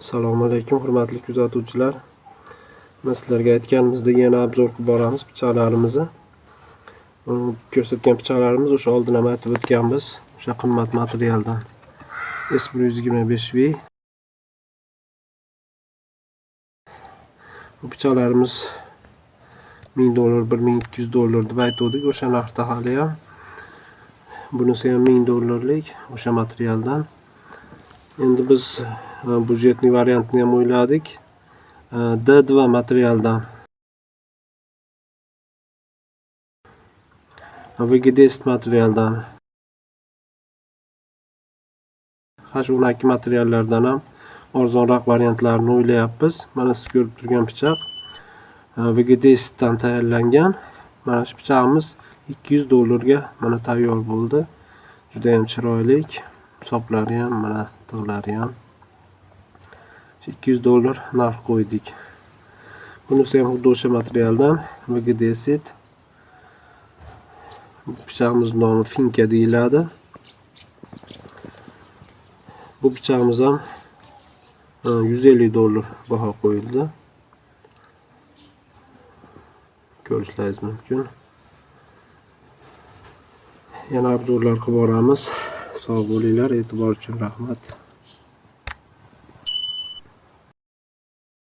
Assalomu alaykum hurmatli kuzatuvchilar. Men sizlarga aytganimizdek yana obzor qilib boramiz pichoqlarimizni. Ko'rsatgan pichoqlarimiz o'sha oldin ham aytib o'tganmiz. O'sha qimmat materialdan. S125V. Bu pichoqlarimiz $1000, $1200 deb aytdik o'sha narxda hali ham. Bunisi ham $1000lik o'sha materialdan. Endi biz budjetli variantni ham o'yladik. D2 materialdan. VGDS materialdan. H12 materiallardan ham arzonroq variantlarini o'ylayapmiz. Mana siz ko'rib turgan pichoq VGDS dan tayyorlangan. Mana shu pichoqimiz $200 ga mana tayyor bo'ldi. Juda ham chiroyli. Soplari ham, mana tig'lari ham. $200 narx qo'ydik. Bunisi ham xuddi o'sha materialdan VGDS. Bu pichoqimiz nomi Finka deyiladi. Bu pichoqimiz ham $150 baho qo'yildi. Ko'rishlaringiz mumkin. Yana obzorlar qilib boramiz. Sog' bo'linglar, e'tibor uchun rahmat.